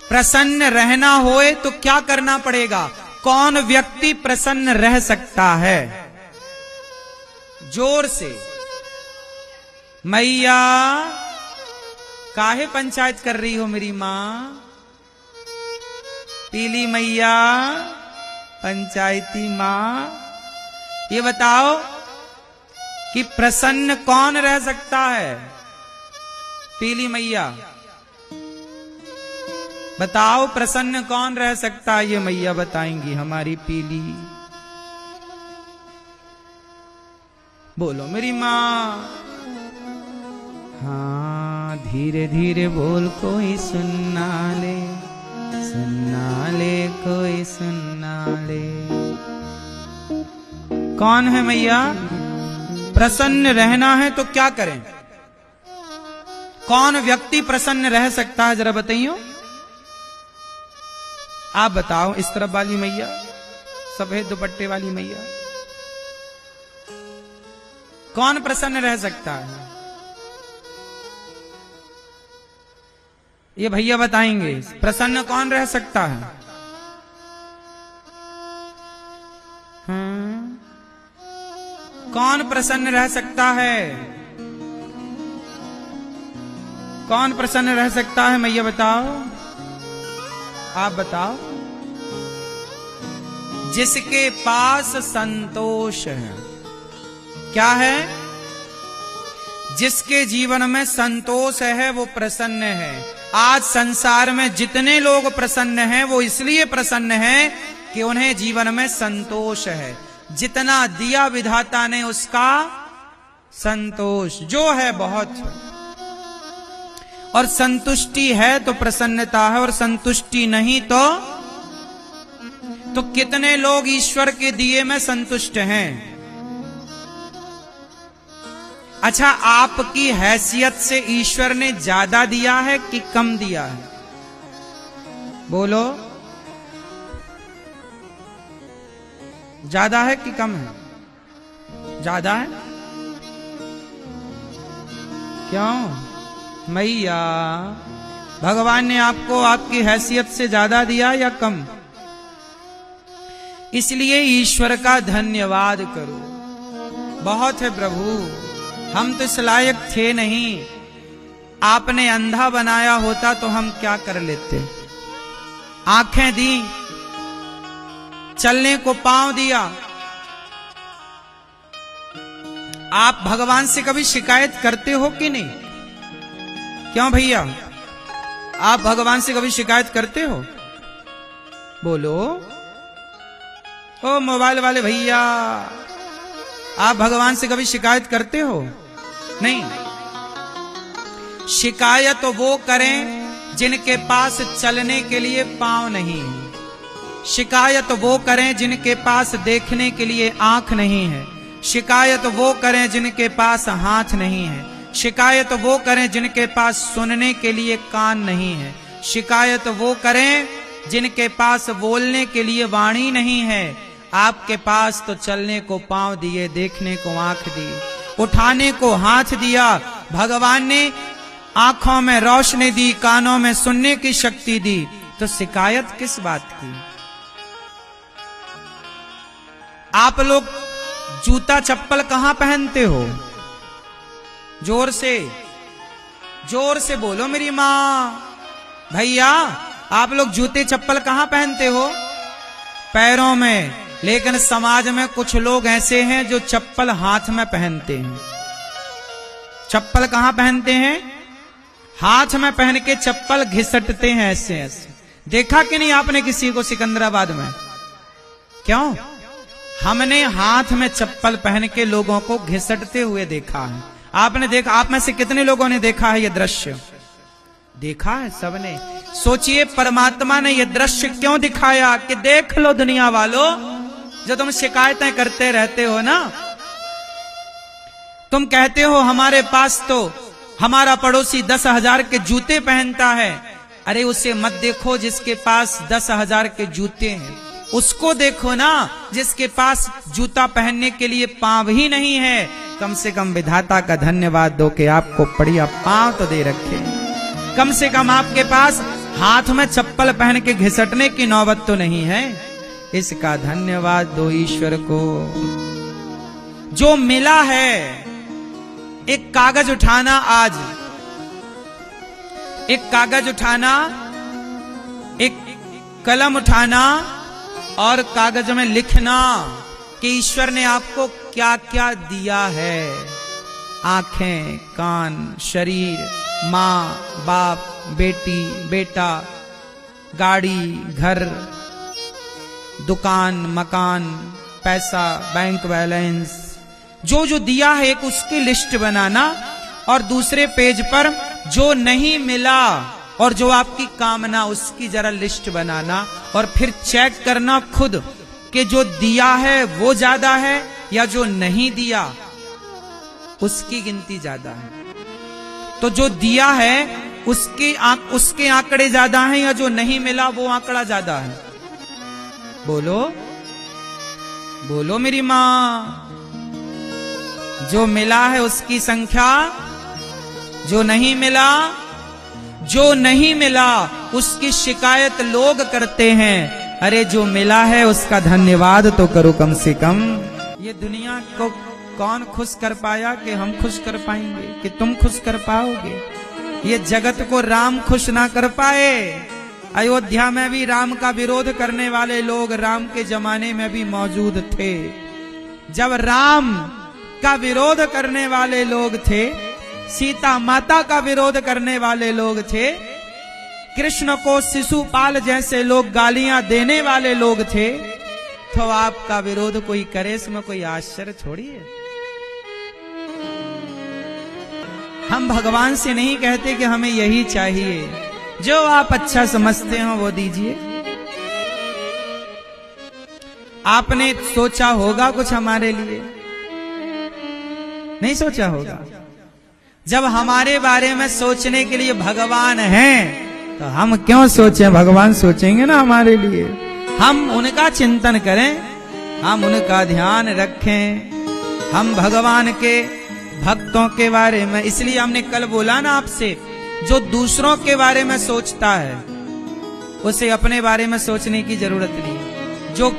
प्रसन्न रहना होए तो क्या करना पड़ेगा? कौन व्यक्ति प्रसन्न रह सकता है? जोर से। मैया काहे पंचायत कर रही हो मेरी मां? पीली मैया, पंचायती मां, ये बताओ कि प्रसन्न कौन रह सकता है? पीली मैया बताओ, प्रसन्न कौन रह सकता है? ये मैया बताएंगी, हमारी पीली। बोलो मेरी मां। हाँ, धीरे धीरे बोल, कोई सुनना ले, सुनना ले, कोई सुनना ले। कौन है मैया? प्रसन्न रहना है तो क्या करें? कौन व्यक्ति प्रसन्न रह सकता है? जरा बताइए, आप बताओ। इस तरफ वाली मैया, सफेद दुपट्टे वाली मैया, कौन प्रसन्न रह सकता है? ये भैया बताएंगे, प्रसन्न कौन रह सकता है? कौन प्रसन्न रह सकता है? कौन प्रसन्न रह सकता है मैया बताओ, आप बताओ। जिसके पास संतोष है। क्या है? जिसके जीवन में संतोष है वो प्रसन्न है। आज संसार में जितने लोग प्रसन्न हैं वो इसलिए प्रसन्न हैं कि उन्हें जीवन में संतोष है। जितना दिया विधाता ने उसका संतोष जो है बहुत, और संतुष्टि है तो प्रसन्नता है, और संतुष्टि नहीं तो कितने लोग ईश्वर के दिए में संतुष्ट हैं? अच्छा, आपकी हैसियत से ईश्वर ने ज्यादा दिया है कि कम दिया है? बोलो, ज्यादा है कि कम है? ज्यादा है। क्यों मैया? भगवान ने आपको आपकी हैसियत से ज्यादा दिया या कम? इसलिए ईश्वर का धन्यवाद करो। बहुत है प्रभु, हम तो इस लायक थे नहीं। आपने अंधा बनाया होता तो हम क्या कर लेते? आंखें दी, चलने को पांव दिया। आप भगवान से कभी शिकायत करते हो कि नहीं? क्यों भैया, आप भगवान से कभी शिकायत करते हो? बोलो। ओ मोबाइल वाले भैया, आप भगवान से कभी शिकायत करते हो? नहीं। शिकायत वो करें जिनके पास चलने के लिए पांव नहीं है। शिकायत वो करें जिनके पास देखने के लिए आंख नहीं है। शिकायत वो करें जिनके पास हाथ नहीं है। शिकायत वो करें जिनके पास सुनने के लिए कान नहीं है। शिकायत वो करें जिनके पास बोलने के लिए वाणी नहीं है। आपके पास तो चलने को पांव दिए, देखने को आंख दी, उठाने को हाथ दिया। भगवान ने आंखों में रोशनी दी, कानों में सुनने की शक्ति दी, तो शिकायत किस बात की? आप लोग जूता चप्पल कहां पहनते हो? जोर से बोलो मेरी मां। भैया, आप लोग जूते चप्पल कहां पहनते हो? पैरों में। लेकिन समाज में कुछ लोग ऐसे हैं जो चप्पल हाथ में पहनते हैं। चप्पल कहां पहनते हैं? हाथ में पहन के चप्पल घिसटते हैं ऐसे ऐसे। देखा कि नहीं आपने किसी को सिकंदराबाद में? क्यों? हमने हाथ में चप्पल पहन के लोगों को घिसटते हुए देखा है। आपने देखा? आप में से कितने लोगों ने देखा है ये दृश्य? देखा है सबने। सोचिए, परमात्मा ने ये दृश्य क्यों दिखाया कि देख लो दुनिया वालों, जो तुम शिकायतें करते रहते हो ना, तुम कहते हो हमारे पास तो हमारा पड़ोसी 10,000 के जूते पहनता है। अरे उसे मत देखो जिसके पास 10,000 के जूते हैं, उसको देखो ना जिसके पास जूता पहनने के लिए पांव ही नहीं है। कम से कम विधाता का धन्यवाद दो कि आपको बढ़िया पांव तो दे रखे। कम से कम आपके पास हाथ में चप्पल पहन के घिसटने की नौबत तो नहीं है। इसका धन्यवाद दो ईश्वर को। जो मिला है, एक कागज उठाना, आज एक कागज उठाना, एक कलम उठाना और कागज में लिखना कि ईश्वर ने आपको क्या क्या दिया है। आंखें, कान, शरीर, माँ, बाप, बेटी, बेटा, गाड़ी, घर, दुकान, मकान, पैसा, बैंक बैलेंस, जो जो दिया है एक उसकी लिस्ट बनाना, और दूसरे पेज पर जो नहीं मिला और जो आपकी कामना उसकी जरा लिस्ट बनाना, और फिर चेक करना खुद कि जो दिया है वो ज्यादा है या जो नहीं दिया उसकी गिनती ज्यादा है। तो जो दिया है उसके आंकड़े ज्यादा हैं या जो नहीं मिला वो आंकड़ा ज्यादा है? बोलो बोलो मेरी मां। जो मिला है उसकी संख्या, जो नहीं मिला, जो नहीं मिला उसकी शिकायत लोग करते हैं। अरे जो मिला है उसका धन्यवाद तो करो कम से कम। ये दुनिया को कौन खुश कर पाया कि हम खुश कर पाएंगे, कि तुम खुश कर पाओगे? ये जगत को राम खुश ना कर पाए। अयोध्या में भी राम का विरोध करने वाले लोग राम के जमाने में भी मौजूद थे। जब राम का विरोध करने वाले लोग थे, सीता माता का विरोध करने वाले लोग थे, कृष्ण को शिशुपाल जैसे लोग गालियां देने वाले लोग थे, तो आपका विरोध कोई करे इसमें कोई आश्चर्य थोड़ी है। हम भगवान से नहीं कहते कि हमें यही चाहिए, जो आप अच्छा समझते हो वो दीजिए। आपने सोचा होगा कुछ हमारे लिए? नहीं सोचा होगा। जब हमारे बारे में सोचने के लिए भगवान हैं, तो हम क्यों सोचें? भगवान सोचेंगे ना हमारे लिए। हम उनका चिंतन करें, हम उनका ध्यान रखें, हम भगवान के भक्तों के बारे में। इसलिए हमने कल बोला ना आपसे, जो दूसरों के बारे में सोचता है उसे अपने बारे में सोचने की जरूरत नहीं। जो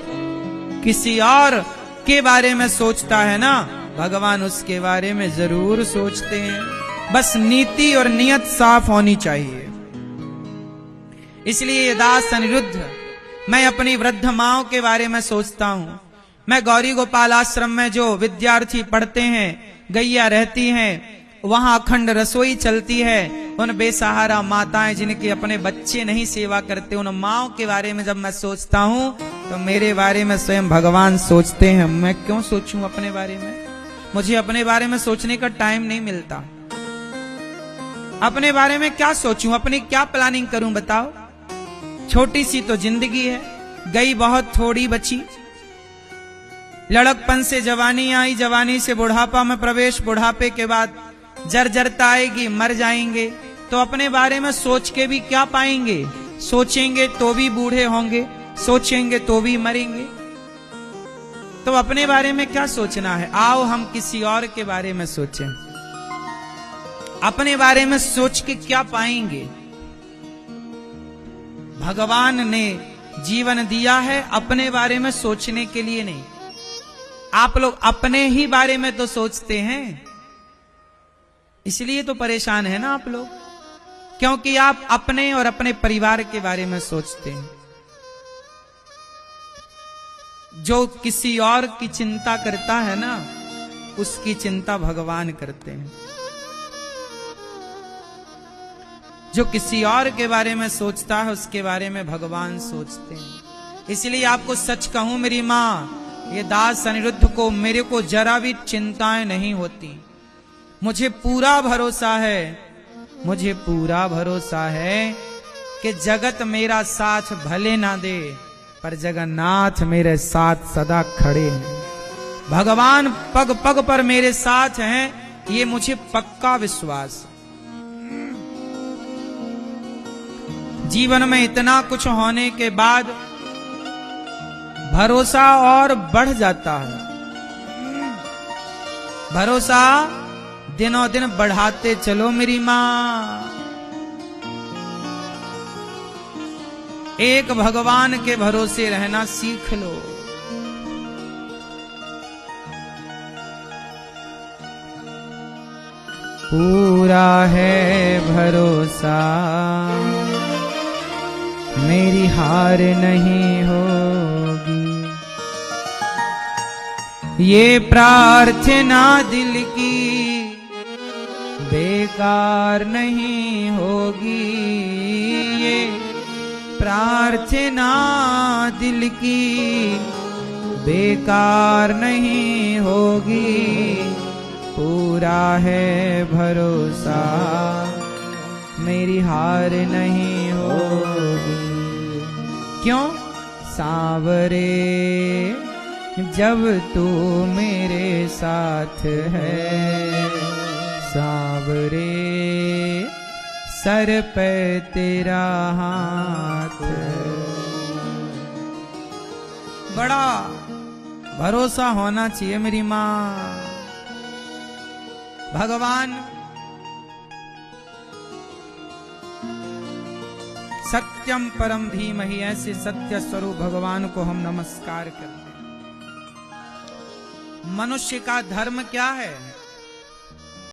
किसी और के बारे में सोचता है ना, भगवान उसके बारे में जरूर सोचते हैं। बस नीति और नियत साफ होनी चाहिए। इसलिए ये दास अनिरुद्ध, मैं अपनी वृद्ध माओं के बारे में सोचता हूं। मैं गौरी गोपाल आश्रम में जो विद्यार्थी पढ़ते हैं, गैया रहती हैं, वहां अखंड रसोई चलती है। उन बेसहारा माताएं जिनके अपने बच्चे नहीं सेवा करते, उन माओं के बारे में जब मैं सोचता हूं तो मेरे बारे में स्वयं भगवान सोचते हैं। मैं क्यों सोचूं अपने बारे में? मुझे अपने बारे में सोचने का टाइम नहीं मिलता। अपने बारे में क्या सोचूं, अपनी क्या प्लानिंग करूं बताओ? छोटी सी तो जिंदगी है, गई बहुत थोड़ी बची। लड़कपन से जवानी आई, जवानी से बुढ़ापा में प्रवेश, बुढ़ापे के बाद जर्जरता आएगी, मर जाएंगे। तो अपने बारे में सोच के भी क्या पाएंगे? सोचेंगे तो भी बूढ़े होंगे, सोचेंगे तो भी मरेंगे। तो अपने बारे में क्या सोचना है? आओ हम किसी और के बारे में सोचें। अपने बारे में सोच के क्या पाएंगे? भगवान ने जीवन दिया है अपने बारे में सोचने के लिए नहीं। आप लोग अपने ही बारे में तो सोचते हैं, इसलिए तो परेशान है ना आप लोग, क्योंकि आप अपने और अपने परिवार के बारे में सोचते हैं। जो किसी और की चिंता करता है ना, उसकी चिंता भगवान करते हैं। जो किसी और के बारे में सोचता है उसके बारे में भगवान सोचते हैं। इसलिए आपको सच कहूं मेरी मां, ये दास अनिरुद्ध को, मेरे को जरा भी चिंताएं नहीं होती। मुझे पूरा भरोसा है, मुझे पूरा भरोसा है कि जगत मेरा साथ भले ना दे, पर जगन्नाथ मेरे साथ सदा खड़े हैं। भगवान पग पग पर मेरे साथ हैं, ये मुझे पक्का विश्वास। जीवन में इतना कुछ होने के बाद भरोसा और बढ़ जाता है। भरोसा दिनों दिन बढ़ाते चलो मेरी मां। एक भगवान के भरोसे रहना सीख लो। पूरा है भरोसा मेरी हार नहीं होगी, ये प्रार्थना दिल की बेकार नहीं होगी, ये प्रार्थना दिल की बेकार नहीं होगी। पूरा है भरोसा मेरी हार नहीं होगी। क्यों? सांवरे जब तू मेरे साथ है, सांवरे सर पे तेरा हाथ। बड़ा भरोसा होना चाहिए मेरी माँ। भगवान सत्यम परम धीमहि, ऐसे सत्य स्वरूप भगवान को हम नमस्कार करते हैं। मनुष्य का धर्म क्या है?